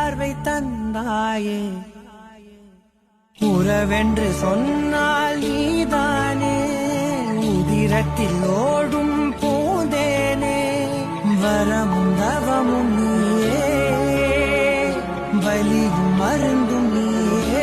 பார்வை தந்தாயே உறவென்று சொன்னால் நீதானே உதிரத்தில் ஓடும் பூந்தேனே வரமும் தவமும் நீயே வலியும் மருந்தும் நீயே